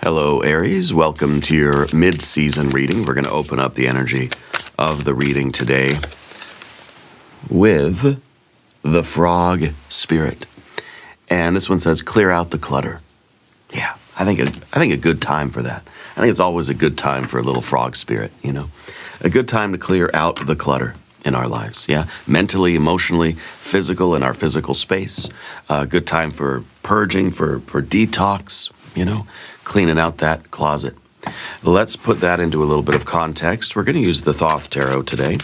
Hello, Aries. Welcome to your mid-season reading. We're going to open up the energy of the reading today with the frog spirit. And this one says, clear out the clutter. Yeah, I think a good time for that. I think it's always a good time for a little frog spirit, you know. A good time to clear out the clutter in our lives, yeah? Mentally, emotionally, physical, in our physical space. A good time for purging, for detox, you know, cleaning out that closet. Let's put that into a little bit of context. We're going to use the Thoth Tarot today.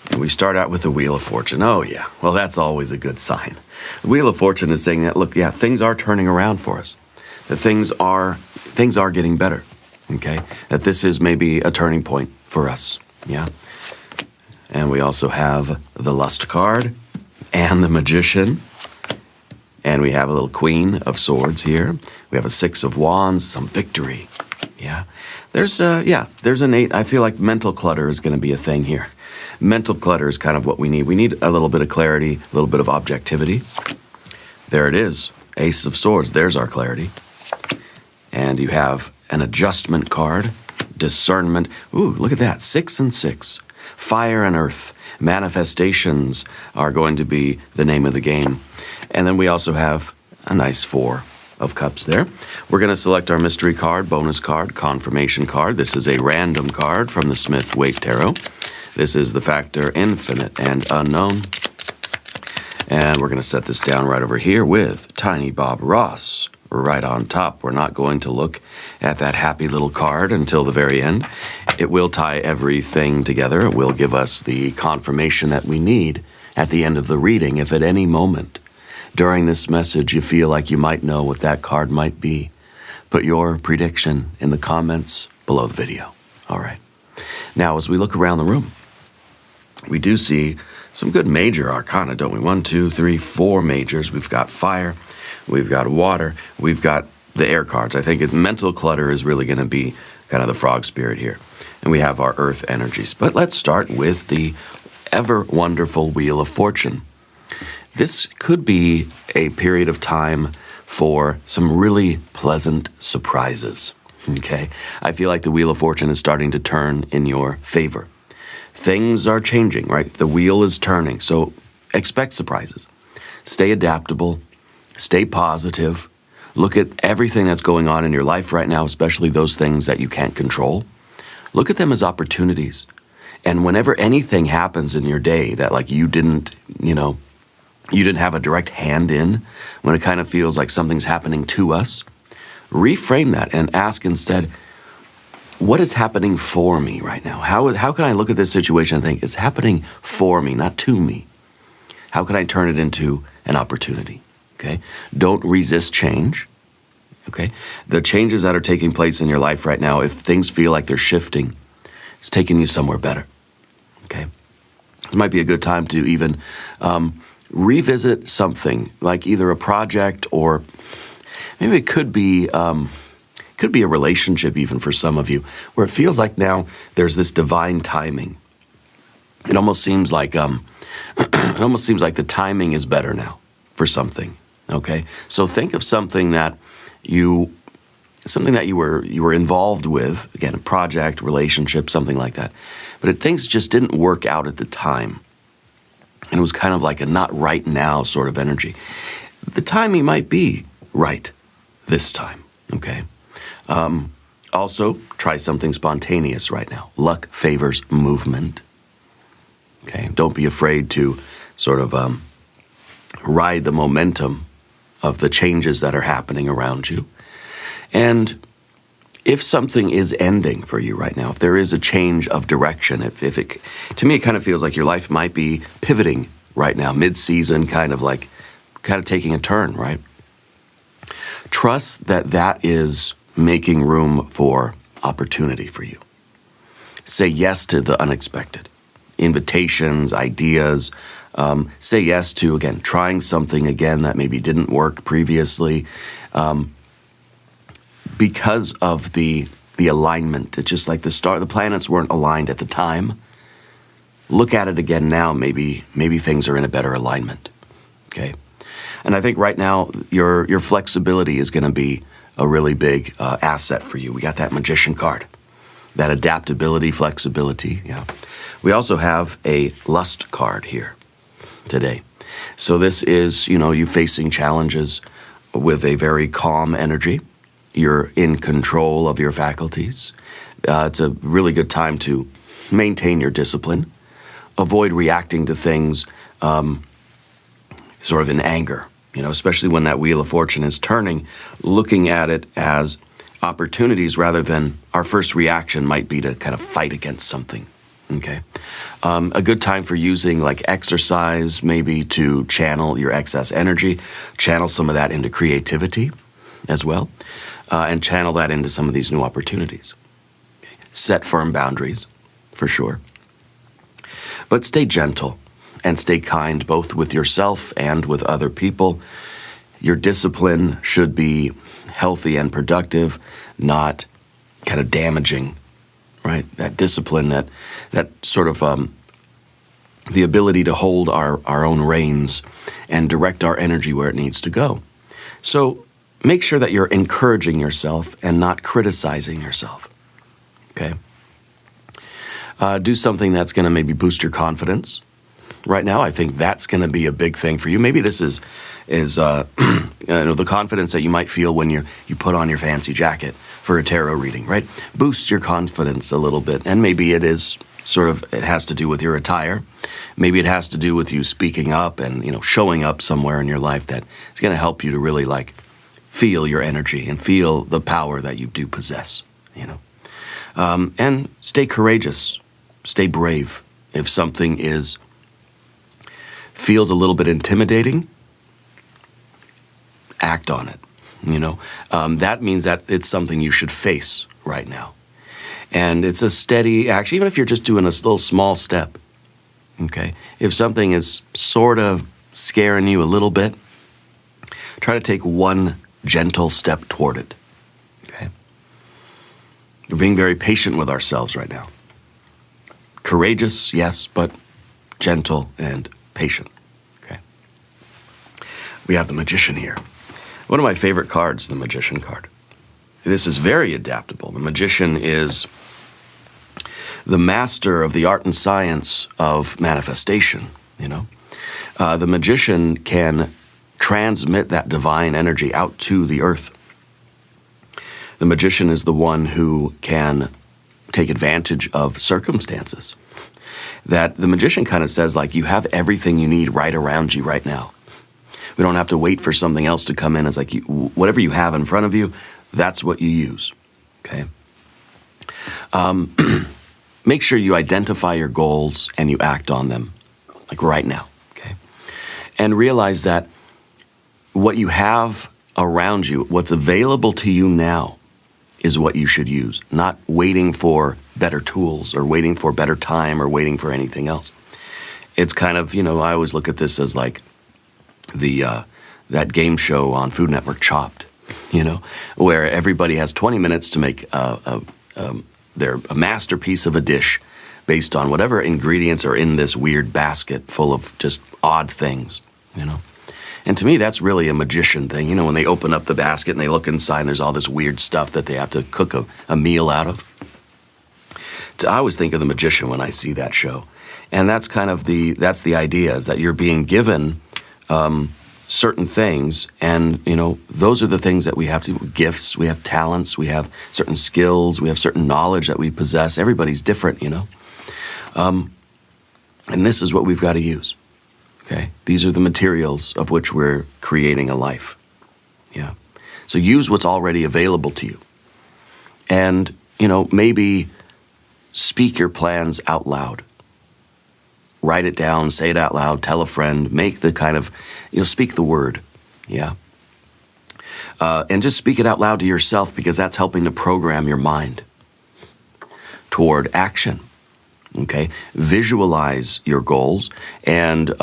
And we start out with the Wheel of Fortune. Oh, yeah. Well, that's always a good sign. The Wheel of Fortune is saying that, look, yeah, things are turning around for us. That things are getting better, okay? That this is maybe a turning point for us, yeah? And we also have the Lust card and the Magician. And we have a little Queen of Swords here. We have a Six of Wands, some victory, yeah? There's an 8. I feel like mental clutter is going to be a thing here. Mental clutter is kind of what we need. We need a little bit of clarity, a little bit of objectivity. There it is, Ace of Swords. There's our clarity. And you have an adjustment card, discernment. Ooh, look at that, 6 and 6. Fire and earth. Manifestations are going to be the name of the game. And then we also have a nice 4 of Cups there. We're going to select our mystery card, bonus card, confirmation card. This is a random card from the Smith-Waite Tarot. This is the factor infinite and unknown. And we're going to set this down right over here with Tiny Bob Ross right on top. We're not going to look at that happy little card until the very end. It will tie everything together. It will give us the confirmation that we need at the end of the reading. If at any moment during this message you feel like you might know what that card might be, put your prediction in the comments below the video. All right. Now, as we look around the room, we do see some good major arcana, don't we? 1, 2, 3, 4 majors. We've got fire, we've got water, we've got the air cards. I think mental clutter is really going to be kind of the frog spirit here. And we have our earth energies. But let's start with the ever wonderful Wheel of Fortune. This could be a period of time for some really pleasant surprises, okay? I feel like the Wheel of Fortune is starting to turn in your favor. Things are changing, right? The wheel is turning, so expect surprises. Stay adaptable, stay positive. Look at everything that's going on in your life right now, especially those things that you can't control. Look at them as opportunities. And whenever anything happens in your day that like you didn't have a direct hand in, when it kind of feels like something's happening to us, reframe that and ask instead, what is happening for me right now? How can I look at this situation and think, it's happening for me, not to me? How can I turn it into an opportunity? Okay? Don't resist change. Okay? The changes that are taking place in your life right now, if things feel like they're shifting, it's taking you somewhere better. Okay? It might be a good time to even revisit something, like either a project or maybe it could be a relationship even for some of you, where it feels like now there's this divine timing. It almost seems like the timing is better now for something. Okay, so think of something that you were involved with, again, a project, relationship, something like that, but things just didn't work out at the time. And it was kind of like a not right now sort of energy. The timing might be right this time, okay? Also, try something spontaneous right now. Luck favors movement, okay? Don't be afraid to sort of ride the momentum of the changes that are happening around you. And if something is ending for you right now, if there is a change of direction, to me it kind of feels like your life might be pivoting right now, mid-season, kind of taking a turn, right? Trust that is making room for opportunity for you. Say yes to the unexpected. Invitations, ideas. Say yes to, again, trying something again that maybe didn't work previously. Because of the alignment, it's just like the planets weren't aligned at the time. Look at it again now, maybe things are in a better alignment, okay? And I think right now, your flexibility is going to be a really big asset for you. We got that magician card, that adaptability, flexibility. Yeah. We also have a lust card here today. So this is, you facing challenges with a very calm energy. You're in control of your faculties. It's a really good time to maintain your discipline. Avoid reacting to things sort of in anger, especially when that Wheel of Fortune is turning, looking at it as opportunities rather than our first reaction might be to kind of fight against something, okay? A good time for using like exercise, maybe to channel your excess energy, channel some of that into creativity as well, and channel that into some of these new opportunities. Okay. Set firm boundaries, for sure. But stay gentle and stay kind, both with yourself and with other people. Your discipline should be healthy and productive, not kind of damaging, right? That discipline, that sort of the ability to hold our own reins and direct our energy where it needs to go. So make sure that you're encouraging yourself and not criticizing yourself, okay? Do something that's going to maybe boost your confidence. Right now, I think that's going to be a big thing for you. Maybe this is the confidence that you might feel when you put on your fancy jacket for a tarot reading, right? Boost your confidence a little bit, and maybe it is it has to do with your attire. Maybe it has to do with you speaking up and showing up somewhere in your life that is going to help you to really feel your energy and feel the power that you do possess. And stay courageous, stay brave. If something feels a little bit intimidating, act on it. That means that it's something you should face right now. And it's a steady action, even if you're just doing a little small step, okay? If something is sort of scaring you a little bit, try to take one gentle step toward it, okay? We're being very patient with ourselves right now. Courageous, yes, but gentle and patient, okay? We have the Magician here. One of my favorite cards, the Magician card. This is very adaptable. The Magician is the master of the art and science of manifestation, The Magician can transmit that divine energy out to the earth. The Magician is the one who can take advantage of circumstances. That the Magician kind of says, you have everything you need right around you right now. We don't have to wait for something else to come in. It's whatever you have in front of you, that's what you use, okay? Make sure you identify your goals and you act on them, right now, okay? And realize that what you have around you, what's available to you now, is what you should use, not waiting for better tools or waiting for better time or waiting for anything else. It's kind of, I always look at this as that game show on Food Network, Chopped, where everybody has 20 minutes to make a masterpiece of a dish based on whatever ingredients are in this weird basket full of just odd things, And to me, that's really a magician thing. When they open up the basket and they look inside and there's all this weird stuff that they have to cook a meal out of. I always think of the Magician when I see that show. And that's kind of that's the idea, is that you're being given certain things, and those are the things that we have to, gifts, we have talents, we have certain skills, we have certain knowledge that we possess. Everybody's different, and this is what we've got to use, okay? These are the materials of which we're creating a life, yeah? So use what's already available to you, and maybe speak your plans out loud. Write it down, say it out loud, tell a friend, make the kind of, speak the word, yeah? And just speak it out loud to yourself, because that's helping to program your mind toward action, okay? Visualize your goals and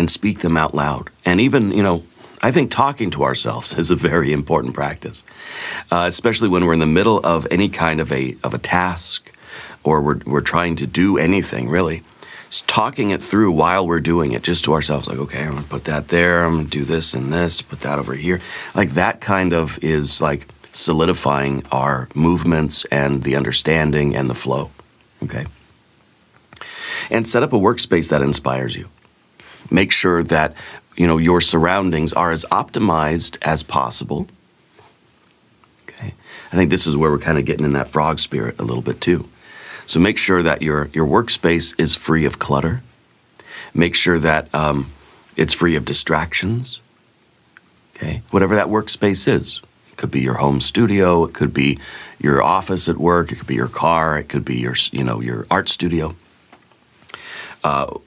speak them out loud. And even, I think talking to ourselves is a very important practice, especially when we're in the middle of any kind of a task, or we're trying to do anything, really. talking it through while we're doing it, just to ourselves, like, okay, I'm going to put that there, I'm going to do this and this, put that over here. Like that kind of is like solidifying our movements and the understanding and the flow, okay? And set up a workspace that inspires you. Make sure that, you know, your surroundings are as optimized as possible, okay? I think this is where we're kind of getting in that frog spirit a little bit too. So make sure that your workspace is free of clutter. Make sure that it's free of distractions, okay? Whatever that workspace is. It could be your home studio, it could be your office at work, it could be your car, it could be your, you know, your art studio.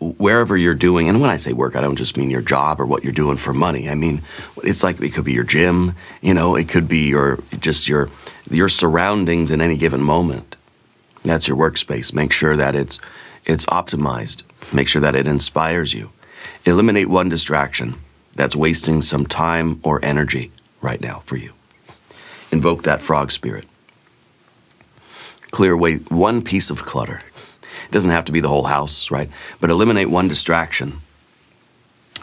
Wherever you're doing, and when I say work, I don't just mean your job or what you're doing for money. I mean, it's like it could be your gym, you know, it could be your surroundings in any given moment. That's your workspace. Make sure that it's optimized. Make sure that it inspires you. Eliminate one distraction that's wasting some time or energy right now for you. Invoke that frog spirit. Clear away one piece of clutter. It doesn't have to be the whole house, right? But eliminate one distraction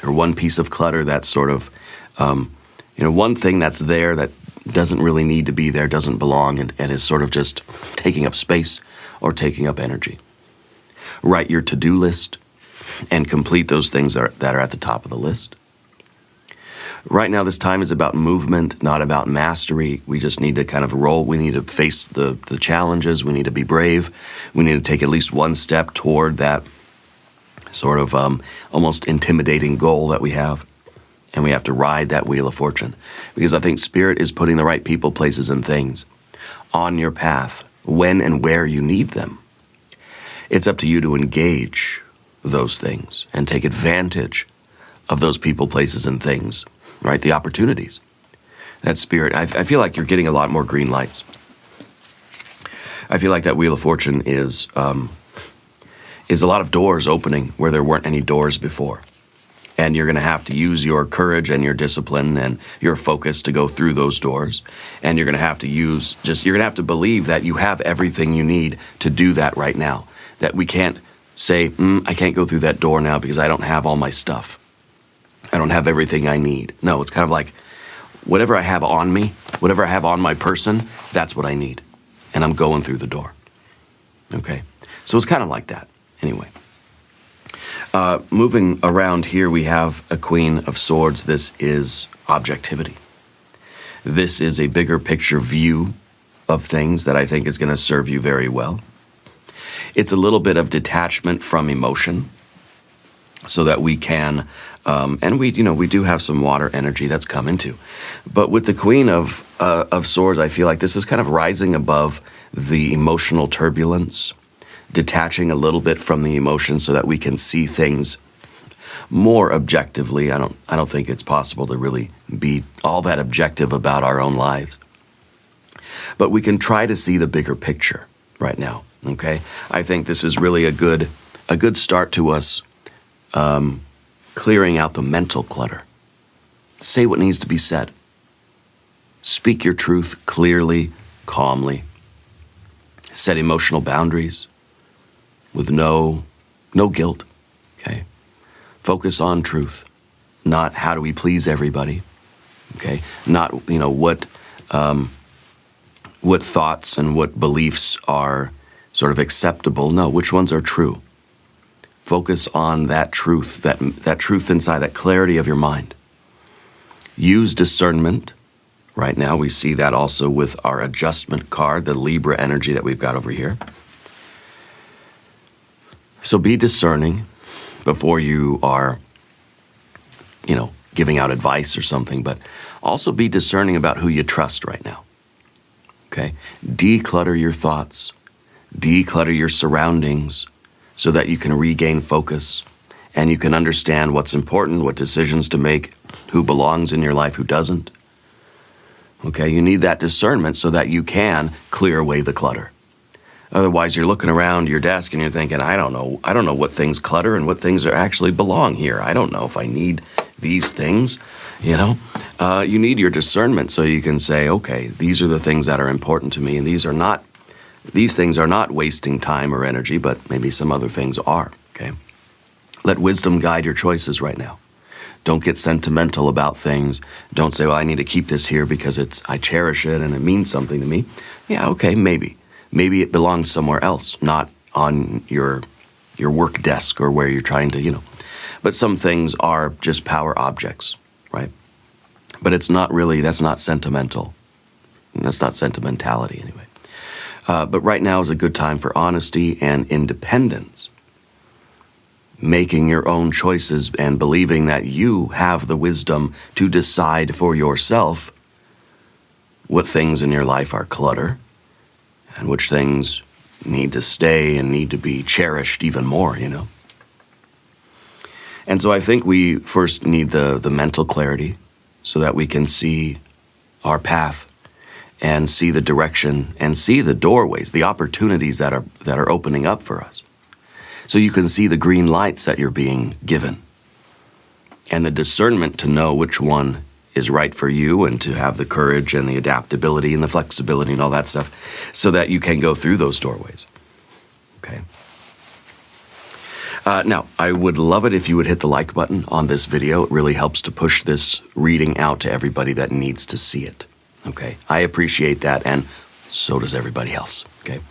or one piece of clutter that's sort of, you know, one thing that's there that doesn't really need to be there, doesn't belong, and is sort of just taking up space or taking up energy. Write your to-do list and complete those things that are at the top of the list. Right now, this time is about movement, not about mastery. We just need to kind of roll. We need to face the challenges. We need to be brave. We need to take at least one step toward that sort of almost intimidating goal that we have. And we have to ride that wheel of fortune. Because I think Spirit is putting the right people, places, and things on your path when and where you need them. It's up to you to engage those things and take advantage of those people, places, and things. Right, the opportunities. That Spirit, I feel like you're getting a lot more green lights. I feel like that Wheel of Fortune is a lot of doors opening where there weren't any doors before. And you're going to have to use your courage and your discipline and your focus to go through those doors. And you're going to have to you're going to have to believe that you have everything you need to do that right now. That we can't say, I can't go through that door now because I don't have all my stuff. I don't have everything I need. No, it's kind of like whatever I have on me, whatever I have on my person, that's what I need. And I'm going through the door. Okay? So it's kind of like that. Anyway. Moving around here, we have a Queen of Swords. This is objectivity. This is a bigger picture view of things that I think is going to serve you very well. It's a little bit of detachment from emotion so that we can, and we do have some water energy that's coming too. But with the Queen of Swords, I feel like this is kind of rising above the emotional turbulence, detaching a little bit from the emotion so that we can see things more objectively. I don't think it's possible to really be all that objective about our own lives. But we can try to see the bigger picture right now, okay? I think this is really a good start to us clearing out the mental clutter. Say what needs to be said. Speak your truth clearly, calmly. Set emotional boundaries with no guilt, okay? Focus on truth, not how do we please everybody, okay? Not, what thoughts and what beliefs are sort of acceptable. No, which ones are true? Focus on that truth, that truth inside, that clarity of your mind. Use discernment. Right now, we see that also with our adjustment card, the Libra energy that we've got over here. So be discerning before you are, giving out advice or something, but also be discerning about who you trust right now. Okay? Declutter your thoughts. Declutter your surroundings so that you can regain focus and you can understand what's important, what decisions to make, who belongs in your life, who doesn't. Okay, you need that discernment so that you can clear away the clutter. Otherwise, you're looking around your desk and you're thinking, I don't know what things clutter and what things are actually belong here. I don't know if I need these things, You need your discernment so you can say, okay, these are the things that are important to me, and these things are not wasting time or energy, but maybe some other things are, okay? Let wisdom guide your choices right now. Don't get sentimental about things. Don't say, well, I need to keep this here because I cherish it and it means something to me. Yeah, okay, maybe. Maybe it belongs somewhere else, not on your work desk or where you're trying to, But some things are just power objects, right? But it's not really, that's not sentimental. That's not sentimentality anyway. But right now is a good time for honesty and independence. Making your own choices and believing that you have the wisdom to decide for yourself what things in your life are clutter and which things need to stay and need to be cherished even more, And so I think we first need the mental clarity so that we can see our path and see the direction and see the doorways, the opportunities that are opening up for us. So you can see the green lights that you're being given and the discernment to know which one is right for you and to have the courage and the adaptability and the flexibility and all that stuff so that you can go through those doorways. Okay. Now, I would love it if you would hit the like button on this video. It really helps to push this reading out to everybody that needs to see it. Okay. I appreciate that, and so does everybody else. Okay.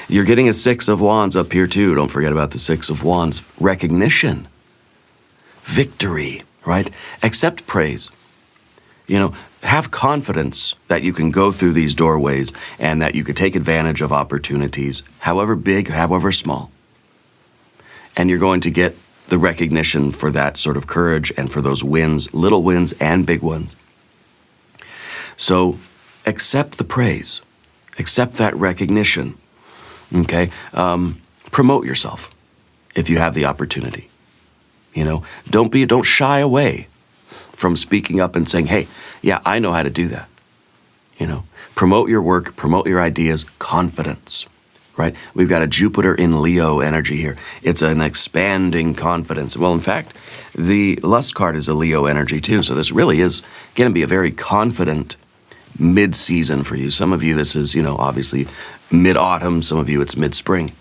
You're getting a 6 of Wands up here too. Don't forget about the 6 of Wands. Recognition. Victory, right? Accept praise. Have confidence that you can go through these doorways and that you could take advantage of opportunities, however big, however small. And you're going to get the recognition for that sort of courage and for those wins, little wins and big ones. So accept the praise. Accept that recognition. Okay? Promote yourself if you have the opportunity. Don't shy away from speaking up and saying, hey, yeah, I know how to do that. Promote your work, promote your ideas, confidence, right? We've got a Jupiter in Leo energy here. It's an expanding confidence. Well, in fact, the Lust card is a Leo energy too. So this really is going to be a very confident mid-season for you. Some of you, this is, obviously mid-autumn. Some of you, it's mid-spring.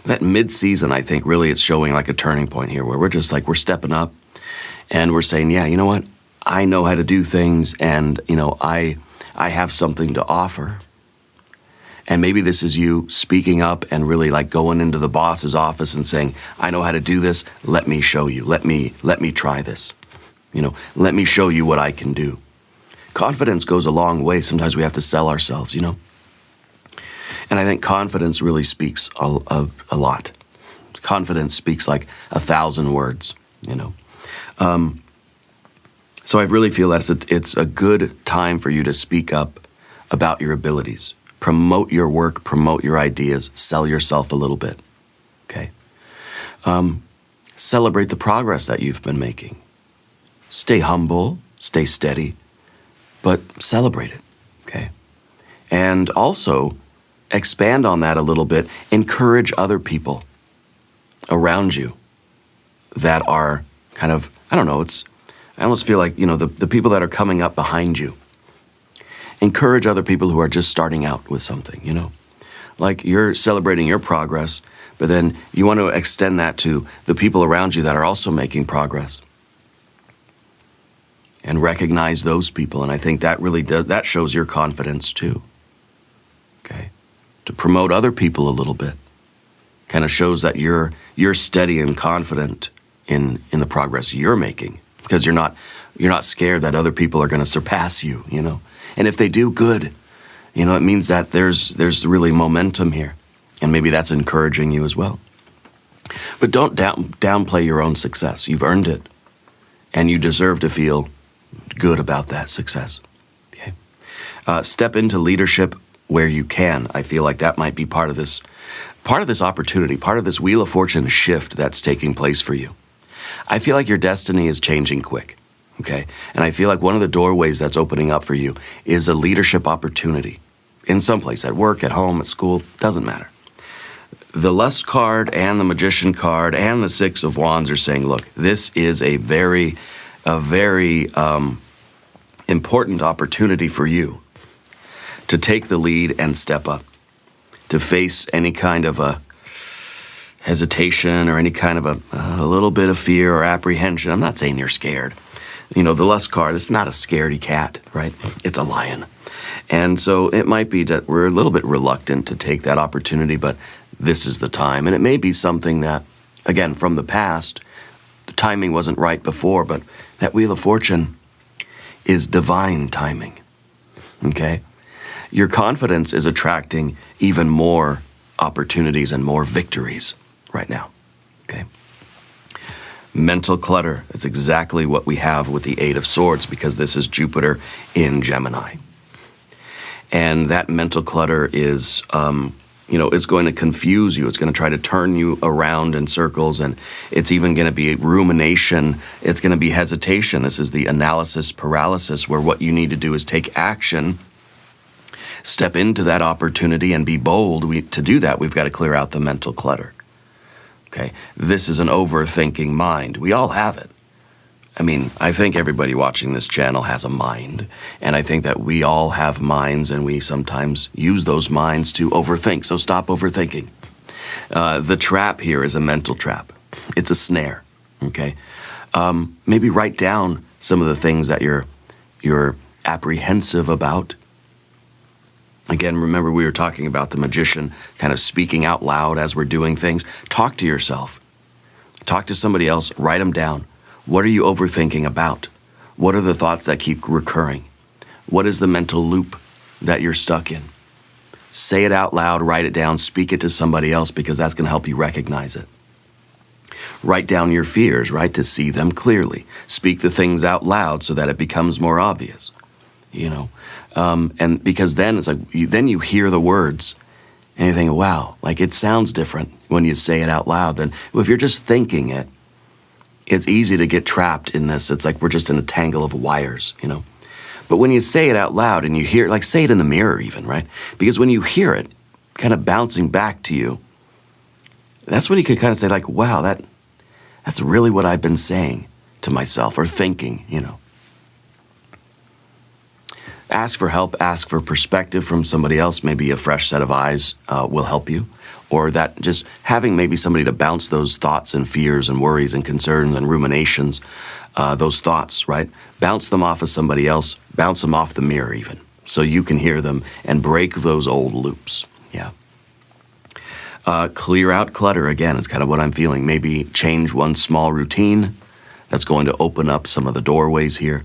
That mid-season, I think, really it's showing like a turning point here where we're stepping up and we're saying, yeah, you know what? I know how to do things and, I have something to offer. And maybe this is you speaking up and really like going into the boss's office and saying, I know how to do this. Let me show you. Let me try this. Let me show you what I can do. Confidence goes a long way. Sometimes we have to sell ourselves, And I think confidence really speaks a lot. Confidence speaks like 1,000 words, So I really feel that it's a good time for you to speak up about your abilities. Promote your work, promote your ideas, sell yourself a little bit, okay? Celebrate the progress that you've been making. Stay humble, stay steady, but celebrate it, okay? And also expand on that a little bit. Encourage other people around you that are kind of, I almost feel like, the people that are coming up behind you. Encourage other people who are just starting out with something, Like you're celebrating your progress, but then you want to extend that to the people around you that are also making progress. And recognize those people. And I think that really that shows your confidence too. Okay? To promote other people a little bit. Kind of shows that you're steady and confident in the progress you're making. Because you're not scared that other people are going to surpass you, And if they do, good. It means that there's really momentum here. And maybe that's encouraging you as well. But don't downplay your own success. You've earned it. And you deserve to feel good about that success. Okay? Step into leadership where you can. I feel like that might be part of this opportunity, part of this Wheel of Fortune shift that's taking place for you. I feel like your destiny is changing quick. Okay? And I feel like one of the doorways that's opening up for you is a leadership opportunity. In some place, at work, at home, at school, doesn't matter. The Lust card and the Magician card and the 6 of Wands are saying, look, this is a very important opportunity for you to take the lead and step up, to face any kind of a hesitation or any kind of a little bit of fear or apprehension. I'm not saying you're scared. You know, the lust card, it's not a scaredy cat, right? It's a lion. And so it might be that we're a little bit reluctant to take that opportunity, but this is the time. And it may be something that, again, from the past, the timing wasn't right before, but that Wheel of Fortune is divine timing, okay? Your confidence is attracting even more opportunities and more victories right now, okay? Mental clutter is exactly what we have with the Eight of Swords, because this is Jupiter in Gemini. And that mental clutter is, is going to confuse you. It's going to try to turn you around in circles, and it's even going to be rumination. It's going to be hesitation. This is the analysis paralysis, where what you need to do is take action, step into that opportunity, and be bold. To do that, we've got to clear out the mental clutter. Okay, this is an overthinking mind. We all have it. I mean, I think everybody watching this channel has a mind, and I think that we all have minds, and we sometimes use those minds to overthink, so stop overthinking. The trap here is a mental trap. It's a snare, okay? Maybe write down some of the things that you're apprehensive about. Again, remember we were talking about the magician kind of speaking out loud as we're doing things. Talk to yourself. Talk to somebody else. Write them down. What are you overthinking about? What are the thoughts that keep recurring? What is the mental loop that you're stuck in? Say it out loud, write it down, speak it to somebody else, because that's going to help you recognize it. Write down your fears, right, to see them clearly. Speak the things out loud so that it becomes more obvious, you know. And because then it's like, then you hear the words and you think, wow, like it sounds different when you say it out loud. Then if you're just thinking it, it's easy to get trapped in this. It's like we're just in a tangle of wires, you know. But when you say it out loud and you hear, like say it in the mirror even, right? Because when you hear it kind of bouncing back to you, that's when you can kind of say like, wow, that's really what I've been saying to myself or thinking, you know. Ask for help, ask for perspective from somebody else. Maybe a fresh set of eyes will help you. Or that just having maybe somebody to bounce those thoughts and fears and worries and concerns and ruminations, those thoughts, right? Bounce them off of somebody else, bounce them off the mirror even, so you can hear them and break those old loops, yeah. Clear out clutter, again, is kind of what I'm feeling. Maybe change one small routine that's going to open up some of the doorways here.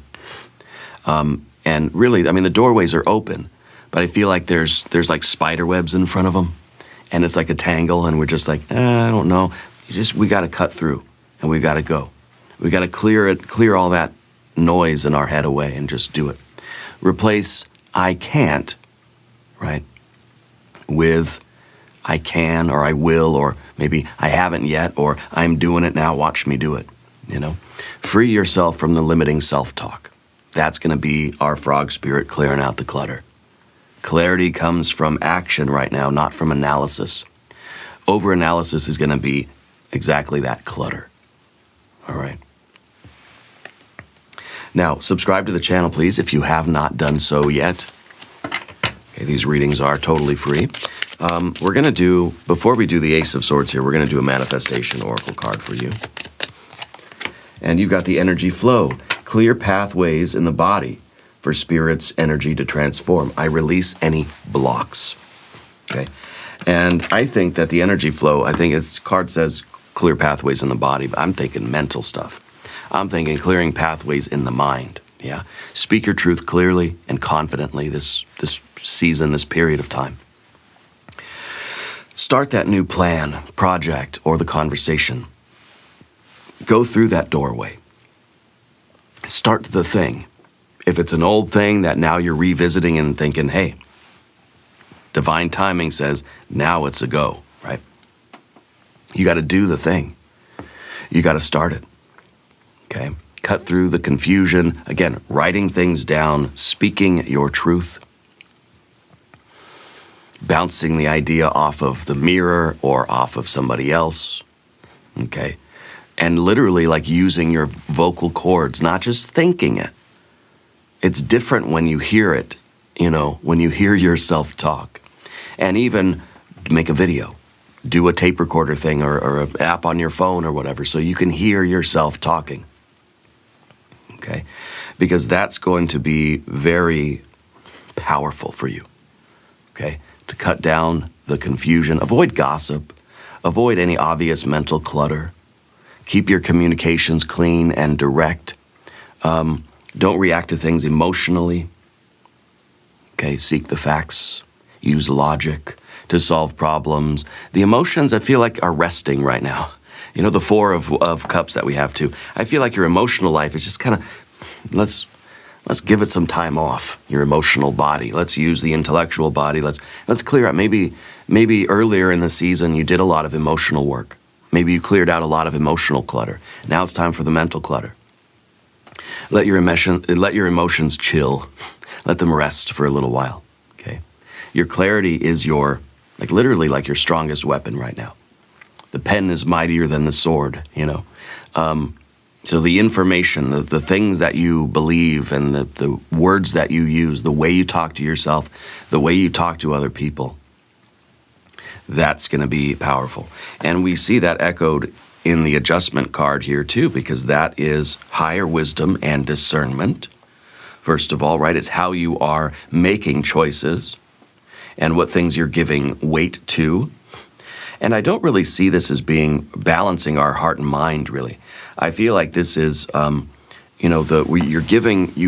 And really, I mean, the doorways are open, but I feel like there's like spider webs in front of them. And it's like a tangle, and we're just like, I don't know. We got to cut through, and we got to go. We got to clear all that noise in our head away, and just do it. Replace I can't, right, with I can, or I will, or maybe I haven't yet, or I'm doing it now, watch me do it, you know. Free yourself from the limiting self-talk. That's going to be our frog spirit clearing out the clutter. Clarity comes from action right now, not from analysis. Over-analysis is going to be exactly that, clutter. All right. Now, subscribe to the channel, please, if you have not done so yet. Okay, these readings are totally free. We're going to do, before we do the Ace of Swords here, we're going to do a manifestation oracle card for you. And you've got the energy flow. Clear pathways in the body for spirit's energy to transform. I release any blocks, okay? And I think that the energy flow, I think its card says clear pathways in the body, but I'm thinking mental stuff. I'm thinking clearing pathways in the mind, yeah? Speak your truth clearly and confidently this season, this period of time. Start that new plan, project, or the conversation. Go through that doorway. Start the thing. If it's an old thing that now you're revisiting and thinking, hey, divine timing says now it's a go, right? You got to do the thing. You got to start it, okay? Cut through the confusion. Again, writing things down, speaking your truth, bouncing the idea off of the mirror or off of somebody else, okay? And literally like using your vocal cords, not just thinking it. It's different when you hear it, you know, when you hear yourself talk. And even make a video, do a tape recorder thing or an app on your phone or whatever so you can hear yourself talking. Okay? Because that's going to be very powerful for you. Okay? To cut down the confusion, avoid gossip, avoid any obvious mental clutter, keep your communications clean and direct. Don't react to things emotionally. Okay? Seek the facts, use logic to solve problems. The emotions, I feel like, are resting right now. You know, the Four of Cups that we have too. I feel like your emotional life is just kind of, let's give it some time off, your emotional body. Let's use the intellectual body. Let's clear out. Maybe earlier in the season you did a lot of emotional work. Maybe you cleared out a lot of emotional clutter. Now it's time for the mental clutter. Let your emotions chill. Let them rest for a little while. Okay? Your clarity is literally like your strongest weapon right now. The pen is mightier than the sword, you know. So the information, the things that you believe and the words that you use, the way you talk to yourself, the way you talk to other people, that's going to be powerful. And we see that echoed in the adjustment card here too, because that is higher wisdom and discernment. First of all, right, it's how you are making choices and what things you're giving weight to. And I don't really see this as being balancing our heart and mind, really. I feel like this is, you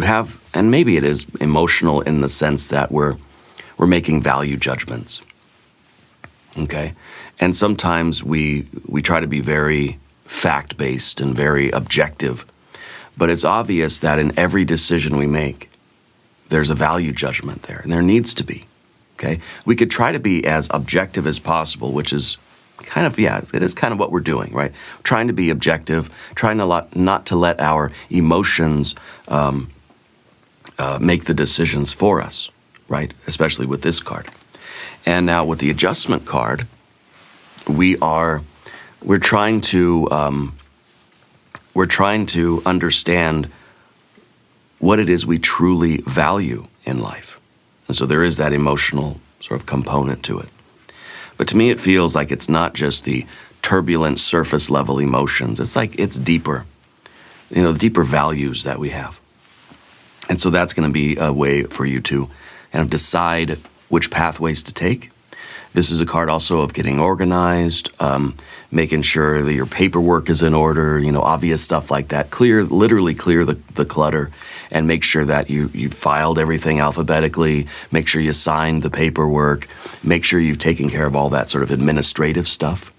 have, and maybe it is emotional in the sense that we're making value judgments. Okay? And sometimes we try to be very fact-based and very objective. But it's obvious that in every decision we make, there's a value judgment there, and there needs to be. Okay? We could try to be as objective as possible, which is kind of, it is kind of what we're doing, right? Trying to be objective, trying not to let our emotions make the decisions for us, right? Especially with this card. And now with the adjustment card, we're trying to understand what it is we truly value in life. And so there is that emotional sort of component to it. But to me, it feels like it's not just the turbulent surface level emotions. It's like it's deeper, the deeper values that we have. And so that's going to be a way for you to kind of decide which pathways to take. This is a card also of getting organized, making sure that your paperwork is in order, obvious stuff like that. Literally clear the clutter and make sure that you filed everything alphabetically, make sure you signed the paperwork, make sure you've taken care of all that sort of administrative stuff.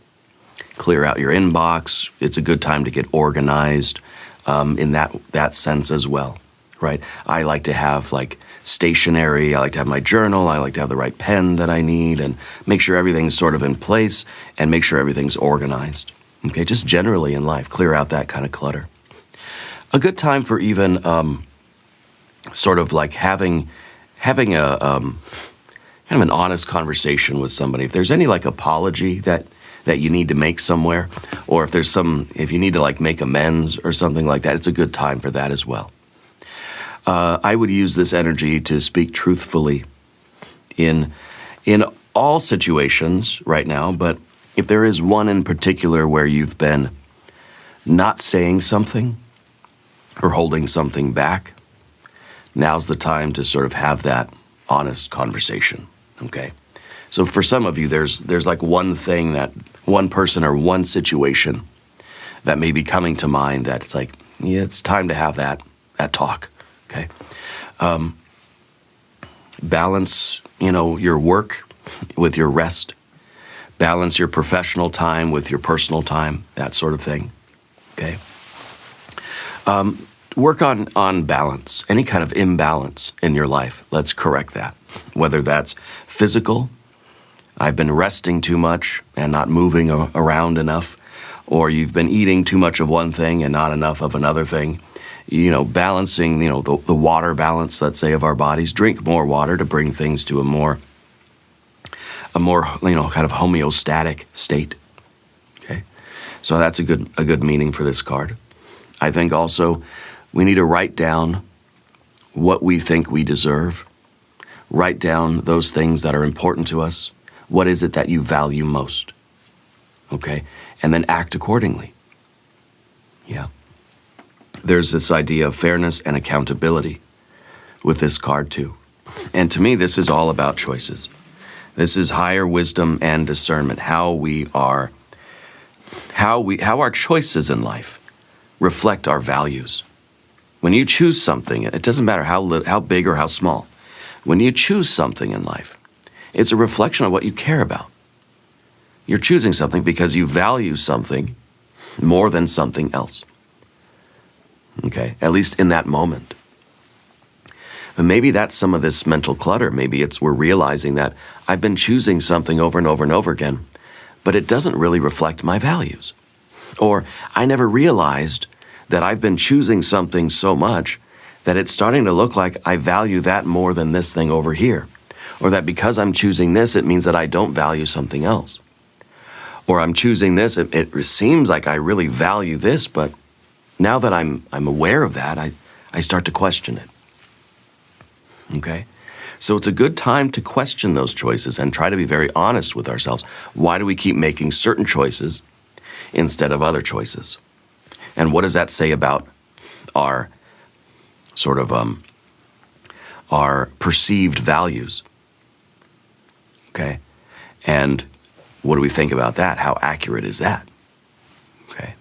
Clear out your inbox. It's a good time to get organized in that sense as well, right? I like to have stationery. I like to have my journal. I like to have the right pen that I need and make sure everything's sort of in place and make sure everything's organized. Okay, just generally in life, clear out that kind of clutter. A good time for even sort of like having a kind of an honest conversation with somebody. If there's any apology that you need to make somewhere, or if you need to make amends or something like that, it's a good time for that as well. I would use this energy to speak truthfully in all situations right now, but if there is one in particular where you've been not saying something or holding something back, now's the time to sort of have that honest conversation, okay? So for some of you, there's one thing, that one person or one situation that may be coming to mind that it's it's time to have that talk. Okay. Balance, your work with your rest. Balance your professional time with your personal time, that sort of thing. Okay. Work on balance, any kind of imbalance in your life. Let's correct that. Whether that's physical, I've been resting too much and not moving around enough, or you've been eating too much of one thing and not enough of another thing. Balancing, the water balance, let's say, of our bodies. Drink more water to bring things to a more kind of homeostatic state. Okay, so that's a good meaning for this card. I think also we need to write down what we think we deserve. Write down those things that are important to us. What is it that you value most? okay? And then act accordingly. Yeah. There's this idea of fairness and accountability with this card too. And to me, this is all about choices. This is higher wisdom and discernment, how our choices in life reflect our values. When you choose something, it doesn't matter how big or how small. When you choose something in life, it's a reflection of what you care about. You're choosing something because you value something more than something else. Okay, at least in that moment. And maybe that's some of this mental clutter. Maybe we're realizing that I've been choosing something over and over and over again, but it doesn't really reflect my values. Or I never realized that I've been choosing something so much that it's starting to look like I value that more than this thing over here. Or that because I'm choosing this, it means that I don't value something else. Or I'm choosing this, it seems like I really value this, but now that I'm aware of that, I start to question it. Okay? So it's a good time to question those choices and try to be very honest with ourselves. Why do we keep making certain choices instead of other choices? And what does that say about our sort of our perceived values? Okay? And what do we think about that? How accurate is that? Okay?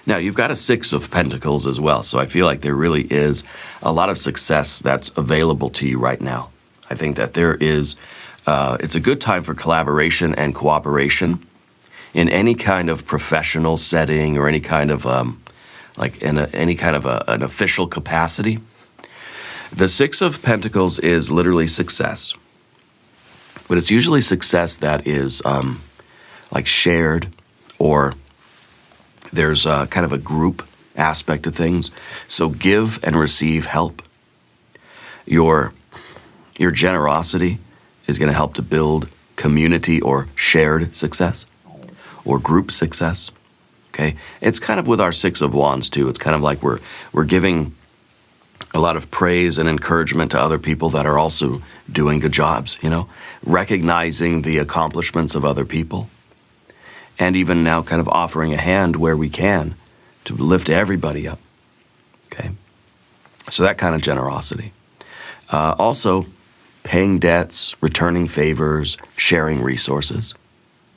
Now, you've got a Six of Pentacles as well, so I feel like there really is a lot of success that's available to you right now. I think that there is, it's a good time for collaboration and cooperation in any kind of professional setting or any kind of, any kind of an official capacity. The Six of Pentacles is literally success, but it's usually success that is like shared, or there's kind of a group aspect of things. So give and receive help. Your generosity is going to help to build community or shared success or group success. Okay? It's kind of with our Six of Wands too. It's kind of like we're giving a lot of praise and encouragement to other people that are also doing good jobs, you know, recognizing the accomplishments of other people. And even now kind of offering a hand where we can to lift everybody up, okay? So that kind of generosity. Also, paying debts, returning favors, sharing resources.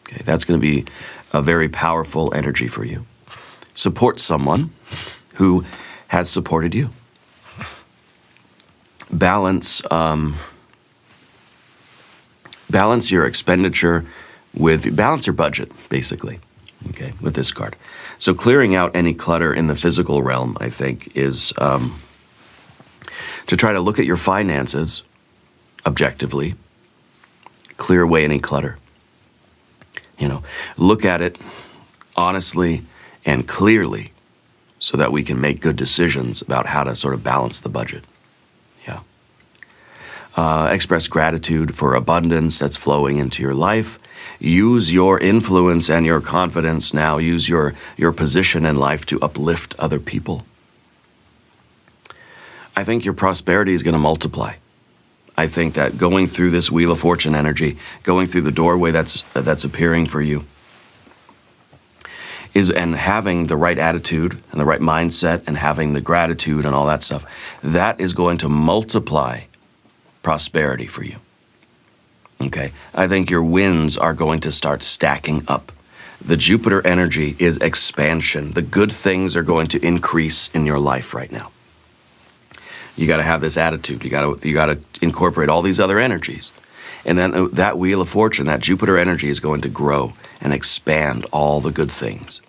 Okay, that's going to be a very powerful energy for you. Support someone who has supported you. Balance your expenditure balance your budget, basically, okay, with this card. So clearing out any clutter in the physical realm, I think, is to try to look at your finances objectively, clear away any clutter. You know, look at it honestly and clearly so that we can make good decisions about how to sort of balance the budget. Yeah. Express gratitude for abundance that's flowing into your life. Use your influence and your confidence now. Use your position in life to uplift other people. I think your prosperity is going to multiply. I think that going through this Wheel of Fortune energy, going through the doorway that's appearing for you, and having the right attitude and the right mindset and having the gratitude and all that stuff, that is going to multiply prosperity for you. Okay, I think your wins are going to start stacking up. The Jupiter energy is expansion. The good things are going to increase in your life right now. You got to have this attitude. You got to incorporate all these other energies. And then that Wheel of Fortune, that Jupiter energy is going to grow and expand all the good things.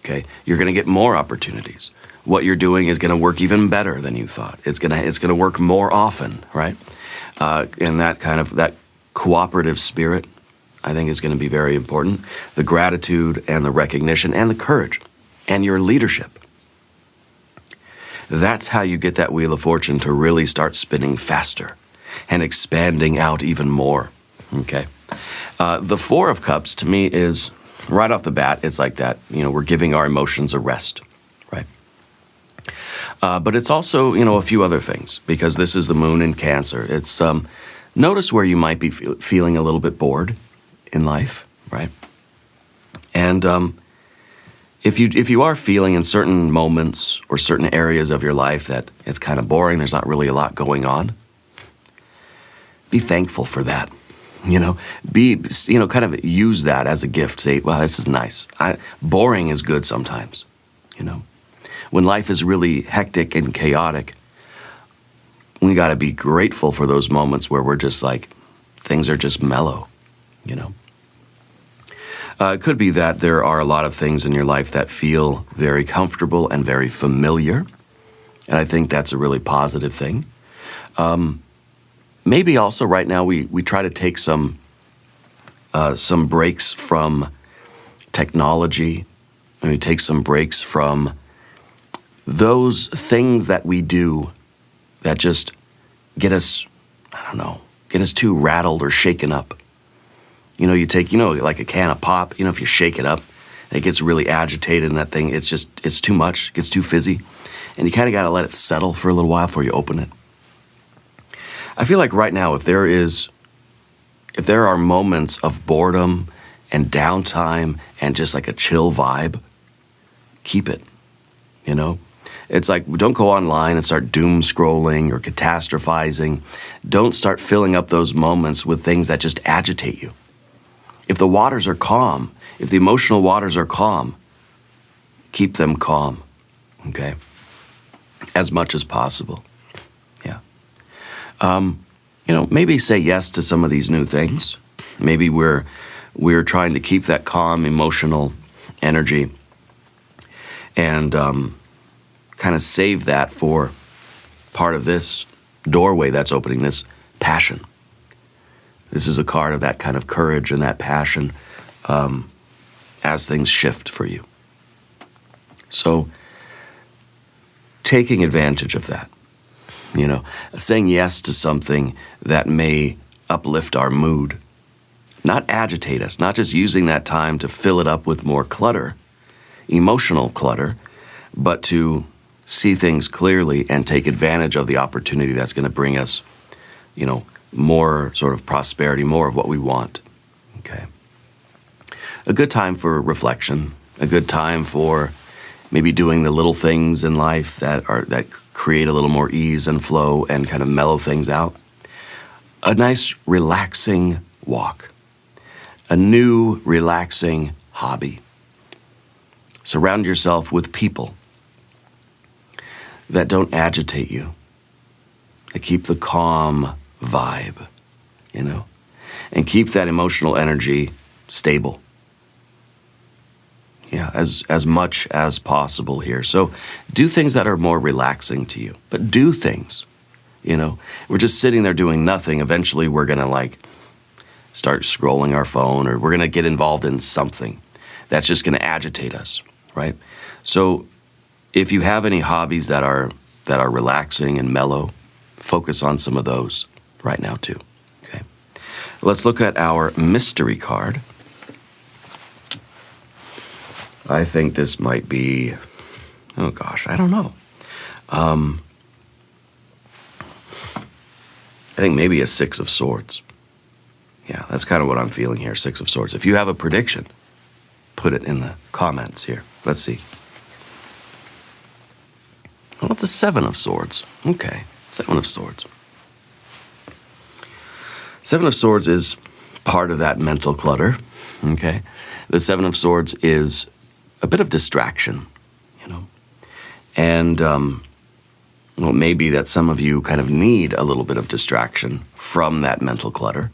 Okay, you're going to get more opportunities. What you're doing is going to work even better than you thought. It's going to work more often, right? And that cooperative spirit, I think, is going to be very important. The gratitude and the recognition and the courage and your leadership. That's how you get that Wheel of Fortune to really start spinning faster and expanding out even more, okay? The Four of Cups, to me, is, right off the bat, it's like that, you know, we're giving our emotions a rest, right? But it's also, you know, a few other things, because this is the moon in Cancer. It's, notice where you might be feeling a little bit bored in life, right? And if you are feeling in certain moments or certain areas of your life that it's kind of boring, there's not really a lot going on, be thankful for that. Kind of use that as a gift. Say, well, this is nice. Boring is good sometimes, When life is really hectic and chaotic, we got to be grateful for those moments where we're just like, things are just mellow, It could be that there are a lot of things in your life that feel very comfortable and very familiar, and I think that's a really positive thing. Maybe also right now we try to take some breaks from technology, and we take some breaks from those things that we do that just get us, get us too rattled or shaken up. You take, like a can of pop, if you shake it up, it gets really agitated and that thing, it's too much, it gets too fizzy. And you kind of got to let it settle for a little while before you open it. I feel like right now, if there are moments of boredom and downtime and just like a chill vibe, keep it, It's like, don't go online and start doom scrolling or catastrophizing. Don't start filling up those moments with things that just agitate you. If the waters are calm, if the emotional waters are calm, keep them calm, okay? As much as possible, yeah. Maybe say yes to some of these new things. Maybe we're trying to keep that calm emotional energy and kind of save that for part of this doorway that's opening, this passion. This is a card of that kind of courage and that passion as things shift for you. So taking advantage of that, saying yes to something that may uplift our mood, not agitate us, not just using that time to fill it up with more clutter, emotional clutter, but to see things clearly and take advantage of the opportunity that's going to bring us, more sort of prosperity, more of what we want, okay? A good time for reflection, a good time for maybe doing the little things in life that create a little more ease and flow and kind of mellow things out. A nice relaxing walk, a new relaxing hobby. Surround yourself with people that don't agitate you, that keep the calm vibe, and keep that emotional energy stable. Yeah, as much as possible here. So do things that are more relaxing to you, but do things, We're just sitting there doing nothing. Eventually we're gonna start scrolling our phone, or we're gonna get involved in something that's just gonna agitate us, right? So if you have any hobbies that are relaxing and mellow, focus on some of those right now too, okay? Let's look at our mystery card. I think this might be, oh gosh, I don't know. I think maybe a Six of Swords. Yeah, that's kind of what I'm feeling here, Six of Swords. If you have a prediction, put it in the comments here. Let's see. Well, it's a Seven of Swords. Okay, Seven of Swords. Seven of Swords is part of that mental clutter, okay? The Seven of Swords is a bit of distraction, And, well, maybe that some of you kind of need a little bit of distraction from that mental clutter,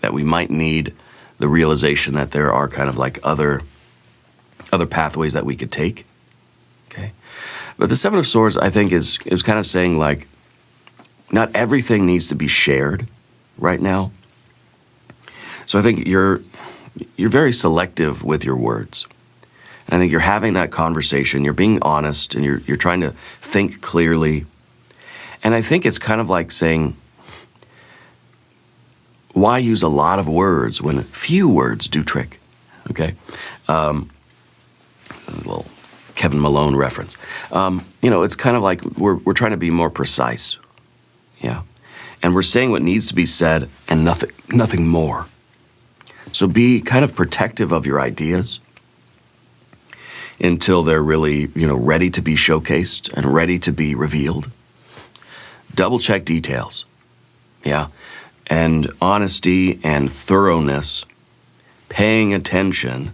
that we might need the realization that there are kind of like other pathways that we could take, okay? But the Seven of Swords, I think, is kind of saying, like, not everything needs to be shared right now. So I think you're very selective with your words. And I think you're having that conversation, you're being honest, and you're trying to think clearly. And I think it's kind of like saying, why use a lot of words when few words do trick, okay? A little Kevin Malone reference. It's kind of like we're trying to be more precise, yeah? And we're saying what needs to be said and nothing more. So be kind of protective of your ideas until they're really, ready to be showcased and ready to be revealed. Double check details. Yeah. And honesty and thoroughness, paying attention.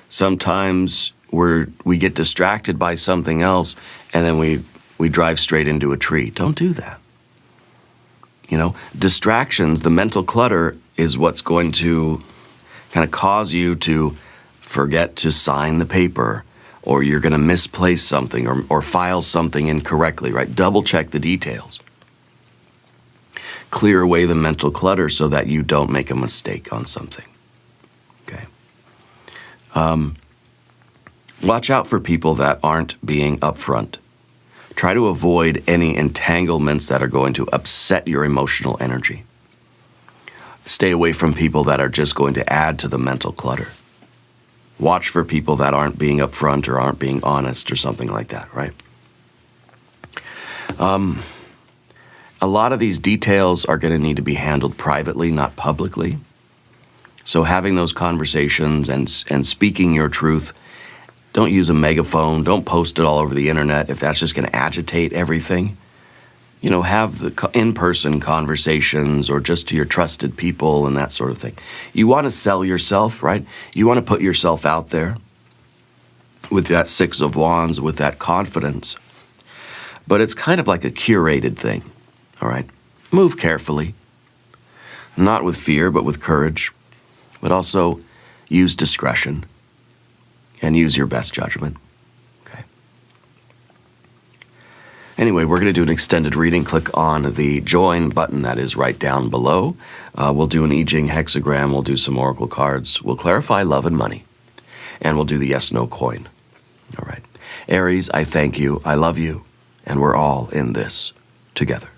Sometimes we get distracted by something else and then we drive straight into a tree. Don't do that. Distractions, the mental clutter is what's going to kind of cause you to forget to sign the paper, or you're going to misplace something or file something incorrectly, right? Double check the details. Clear away the mental clutter so that you don't make a mistake on something. Okay. Watch out for people that aren't being upfront. Try to avoid any entanglements that are going to upset your emotional energy. Stay away from people that are just going to add to the mental clutter. Watch for people that aren't being upfront or aren't being honest or something like that, right? A lot of these details are going to need to be handled privately, not publicly. So having those conversations and speaking your truth, don't use a megaphone, don't post it all over the internet if that's just going to agitate everything. Have the in-person conversations or just to your trusted people and that sort of thing. You want to sell yourself, right? You want to put yourself out there with that Six of Wands, with that confidence. But it's kind of like a curated thing, all right? Move carefully, not with fear, but with courage, but also use discretion and use your best judgment. Anyway, we're going to do an extended reading. Click on the join button that is right down below. We'll do an I Ching hexagram. We'll do some oracle cards. We'll clarify love and money. And we'll do the yes/no coin. All right. Aries, I thank you. I love you. And we're all in this together.